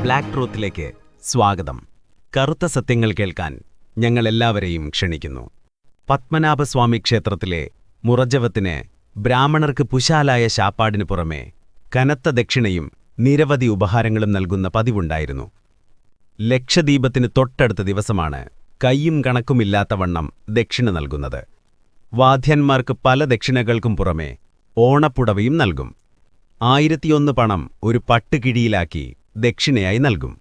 Black ട്രൂത്തിലേക്ക് സ്വാഗതം. കറുത്ത സത്യങ്ങൾ കേൾക്കാൻ ഞങ്ങളെല്ലാവരെയും ക്ഷണിക്കുന്നു. പത്മനാഭസ്വാമി ക്ഷേത്രത്തിലെ മുറജവത്തിന് ബ്രാഹ്മണർക്ക് പുശാലായ ശാപ്പാടിനു പുറമെ കനത്ത ദക്ഷിണയും നിരവധി ഉപഹാരങ്ങളും നൽകുന്ന പതിവുണ്ടായിരുന്നു. ലക്ഷദീപത്തിന് തൊട്ടടുത്ത ദിവസമാണ് കയ്യും കണക്കുമില്ലാത്തവണ്ണം ദക്ഷിണ നൽകുന്നത്. വാദ്യന്മാർക്ക് പല ദക്ഷിണകൾക്കും പുറമെ ഓണപ്പുടവയും നൽകും. 1001 പണം ഒരു പട്ടുകിഴിയിലാക്കി ദക്ഷിണയായി നൽകും.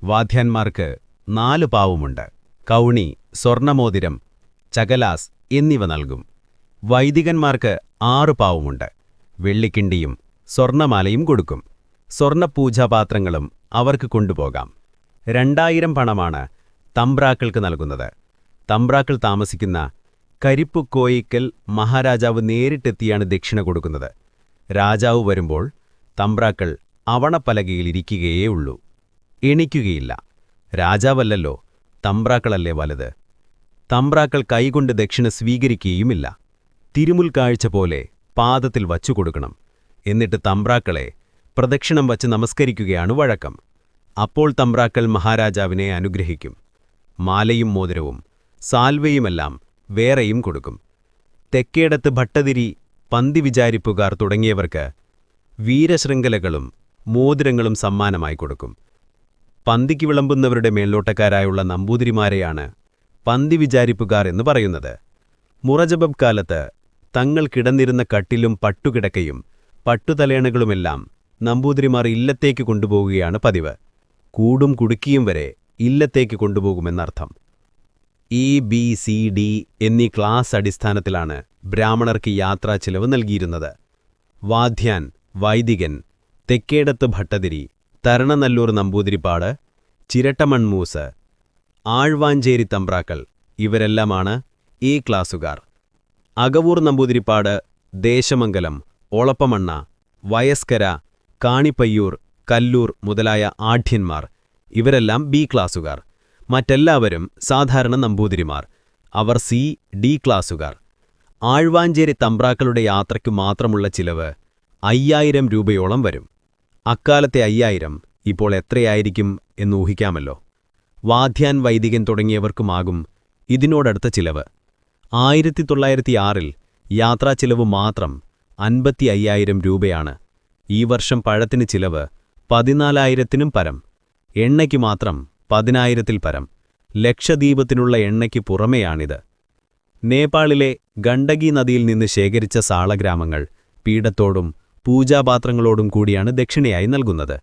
വാദ്യന്മാർക്ക് 4 പാവുമുണ്ട്. കൗണി, സ്വർണമോതിരം, ചകലാസ് എന്നിവ നൽകും. വൈദികന്മാർക്ക് 6 പാവുമുണ്ട്. വെള്ളിക്കിണ്ടിയും സ്വർണമാലയും കൊടുക്കും. സ്വർണപൂജാപാത്രങ്ങളും അവർക്ക് കൊണ്ടുപോകാം. 2000 പണമാണ് തമ്പ്രാക്കൾക്ക് നൽകുന്നത്. തമ്പ്രാക്കൾ താമസിക്കുന്ന കരിപ്പുക്കോയിക്കൽ മഹാരാജാവ് നേരിട്ടെത്തിയാണ് ദക്ഷിണ കൊടുക്കുന്നത്. രാജാവ് വരുമ്പോൾ തമ്പ്രാക്കൾ അവണപ്പലകയിലിരിക്കുകയേ ഉള്ളൂ, എണിക്കുകയില്ല. രാജാവല്ലല്ലോ, തമ്പ്രാക്കളല്ലേ വലുത്. തമ്പ്രാക്കൾ കൈകൊണ്ട് ദക്ഷിണ സ്വീകരിക്കുകയുമില്ല. തിരുമുൽക്കാഴ്ച പോലെ പാദത്തിൽ വച്ചുകൊടുക്കണം. എന്നിട്ട് തമ്പ്രാക്കളെ പ്രദക്ഷിണം വച്ച് നമസ്കരിക്കുകയാണ് വഴക്കം. അപ്പോൾ തമ്പ്രാക്കൾ മഹാരാജാവിനെ അനുഗ്രഹിക്കും. മാലയും മോതിരവും സാൽവയുമെല്ലാം വേറെയും കൊടുക്കും. തെക്കേടത്ത് ഭട്ടതിരി, പന്തി വിചാരിപ്പുകാർ തുടങ്ങിയവർക്ക് വീരശൃംഖലകളും മോതിരങ്ങളും സമ്മാനമായി കൊടുക്കും. പന്തിക്ക് വിളമ്പുന്നവരുടെ മേൽനോട്ടക്കാരായുള്ള നമ്പൂതിരിമാരെയാണ് പന്തി വിചാരിപ്പുകാർ എന്ന് പറയുന്നത്. മുറജപം കാലത്ത് തങ്ങൾ കിടന്നിരുന്ന കട്ടിലും പട്ടുകിടക്കയും പട്ടുതലേണകളുമെല്ലാം നമ്പൂതിരിമാർ ഇല്ലത്തേക്ക് കൊണ്ടുപോകുകയാണ് പതിവ്. കൂടും കുടുക്കിയും വരെ ഇല്ലത്തേക്ക് കൊണ്ടുപോകുമെന്നർത്ഥം. EBCD എന്നീ ക്ലാസ് അടിസ്ഥാനത്തിലാണ് ബ്രാഹ്മണർക്ക് യാത്രാ ചിലവ് നൽകിയിരുന്നത്. വാദ്യാൻ, വൈദികൻ, തെക്കേടത്ത് ഭട്ടതിരി, തരണനല്ലൂർ നമ്പൂതിരിപ്പാട്, ചിരട്ടമൺമൂസ്, ആഴ്വാഞ്ചേരി തമ്പ്രാക്കൾ ഇവരെല്ലാമാണ് ഈ ക്ലാസുകാർ. അകവൂർ നമ്പൂതിരിപ്പാട്, ദേശമംഗലം, ഒളപ്പമണ്ണ, വയസ്കര, കാണിപ്പയ്യൂർ, കല്ലൂർ മുതലായ ആഢ്യന്മാർ ഇവരെല്ലാം B ക്ലാസുകാർ. മറ്റെല്ലാവരും സാധാരണ നമ്പൂതിരിമാർ. അവർ D ക്ലാസുകാർ. ആഴ്വാഞ്ചേരി തമ്പ്രാക്കളുടെ യാത്രയ്ക്കു മാത്രമുള്ള ചിലവ് 5000 രൂപയോളം വരും. അക്കാലത്തെ 5000 ഇപ്പോൾ എത്രയായിരിക്കും എന്നൂഹിക്കാമല്ലോ. വാദ്യാൻ, വൈദികൻ തുടങ്ങിയവർക്കുമാകും ഇതിനോടടുത്ത ചിലവ്. 1906 യാത്രാ ചിലവ് മാത്രം 55,000 രൂപയാണ്. ഈ വർഷം പഴത്തിന് ചിലവ് 14,000-നും പരം. എണ്ണയ്ക്ക് മാത്രം 10,000-ൽ പരം. ലക്ഷദ്വീപത്തിനുള്ള എണ്ണയ്ക്ക് പുറമെയാണിത്. നേപ്പാളിലെ ഗണ്ഡകി നദിയിൽ നിന്ന് ശേഖരിച്ച സാളഗ്രാമങ്ങൾ പീഠത്തോടും പൂജാപാത്രങ്ങളോടും കൂടിയാണ് ദക്ഷിണയായി നൽകുന്നത്.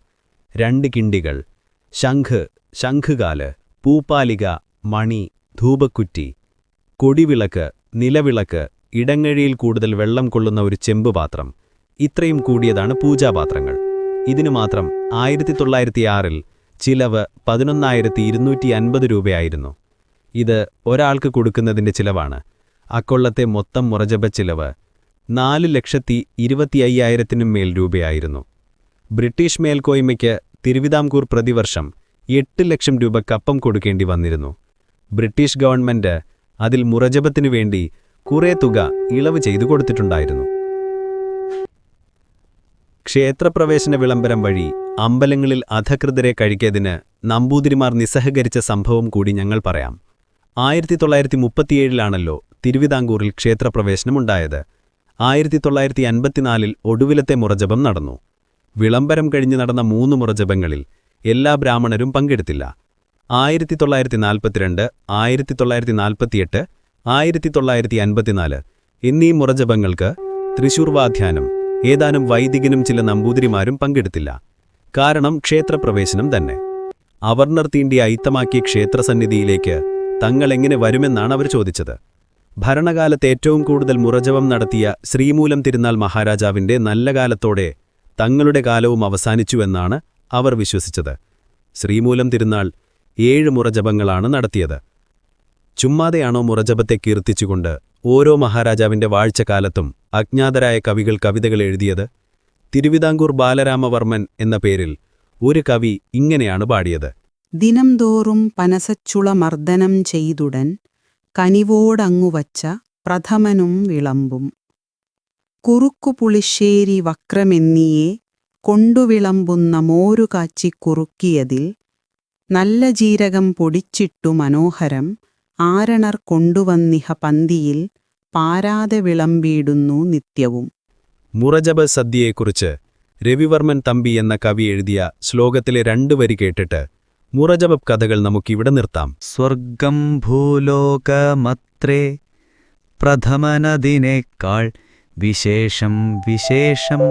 2 കിണ്ടികൾ, ശംഖ്, ശംഖുകാല്, പൂപ്പാലിക, മണി, ധൂപക്കുറ്റി, കൊടിവിളക്ക്, നിലവിളക്ക്, ഇടങ്ങഴിയിൽ കൂടുതൽ വെള്ളം കൊള്ളുന്ന ഒരു ചെമ്പുപാത്രം, ഇത്രയും കൂടിയതാണ് പൂജാപാത്രങ്ങൾ. ഇതിനു മാത്രം 1906 ചിലവ് 11,250 രൂപയായിരുന്നു. ഇത് ഒരാൾക്ക് കൊടുക്കുന്നതിന്റെ ചിലവാണ്. അക്കൊള്ളത്തെ മൊത്തം മുറജപ ചിലവ് 4,25,000-നും മേൽ രൂപയായിരുന്നു. ബ്രിട്ടീഷ് മേൽക്കോയ്മയ്ക്ക് തിരുവിതാംകൂർ പ്രതിവർഷം 8 ലക്ഷം രൂപ കപ്പം കൊടുക്കേണ്ടി വന്നിരുന്നു. ബ്രിട്ടീഷ് ഗവൺമെന്റ് അതിൽ മുറജപത്തിനു വേണ്ടി കുറേ തുക ഇളവ് ചെയ്തു കൊടുത്തിട്ടുണ്ടായിരുന്നു. ക്ഷേത്രപ്രവേശന വിളംബരം വഴി അമ്പലങ്ങളിൽ അധകൃതരെ കഴിക്കതിന് നമ്പൂതിരിമാർ നിസ്സഹകരിച്ച സംഭവം കൂടി ഞങ്ങൾ പറയാം. 1937 തിരുവിതാംകൂറിൽ ക്ഷേത്രപ്രവേശനമുണ്ടായത്. 1954 ഒടുവിലത്തെ മുറജപം നടന്നു. വിളംബരം കഴിഞ്ഞ് നടന്ന 3 മുറജപങ്ങളിൽ എല്ലാ ബ്രാഹ്മണരും പങ്കെടുത്തില്ല. 1942, 1948, 1954 എന്നീ മുറജപങ്ങൾക്ക് തൃശൂർ വാദ്യാനും ഏതാനും വൈദികനും ചില നമ്പൂതിരിമാരും പങ്കെടുത്തില്ല. കാരണം ക്ഷേത്രപ്രവേശനം തന്നെ. അവർണർ തീണ്ടി അയിത്തമാക്കിയ ക്ഷേത്രസന്നിധിയിലേക്ക് തങ്ങളെങ്ങനെ വരുമെന്നാണ് അവർ ചോദിച്ചത്. ഭരണകാലത്ത് ഏറ്റവും കൂടുതൽ മുറജപം നടത്തിയ ശ്രീമൂലം തിരുനാൾ മഹാരാജാവിന്റെ നല്ല കാലത്തോടെ തങ്ങളുടെ കാലവും അവസാനിച്ചുവെന്നാണ് അവർ വിശ്വസിച്ചത്. ശ്രീമൂലം തിരുനാൾ 7 മുറജപങ്ങളാണ് നടത്തിയത്. ചുമ്മാതെയാണോ മുറജപത്തെ കീർത്തിച്ചുകൊണ്ട് ഓരോ മഹാരാജാവിന്റെ വാഴ്ചക്കാലത്തും അജ്ഞാതരായ കവികൾ കവിതകൾ എഴുതിയത്? തിരുവിതാംകൂർ ബാലരാമവർമ്മൻ എന്ന പേരിൽ ഒരു കവി ഇങ്ങനെയാണ് പാടിയത്. ദിനം തോറും പനസച്ചുള മർദ്ദനം ചെയ്തുടൻ കനിവോടങ്ങുവച്ച പ്രഥമനും വിളമ്പും കുറുക്കുപുളിശ്ശേരി വക്രമെന്നിയെ കൊണ്ടുവിളമ്പുന്ന മോരു കാച്ചി കുറുക്കിയതിൽ നല്ല ജീരകം പൊടിച്ചിട്ടു മനോഹരം ആരണർ കൊണ്ടുവന്നിഹ പന്തിയിൽ പാരാതെ വിളമ്പിയിടുന്നു നിത്യവും. മുറജബ സദ്യയെക്കുറിച്ച് രവിവർമ്മൻ തമ്പി എന്ന കവി എഴുതിയ ശ്ലോകത്തിലെ 2 വരി കേട്ടിട്ട് മുറജബ കഥകൾ നമുക്കിവിടെ നിർത്താം. സ്വർഗം ഭൂലോകമത്രേ പ്രഥമനദിനേക്കാൾ വിശേഷം വിശേഷം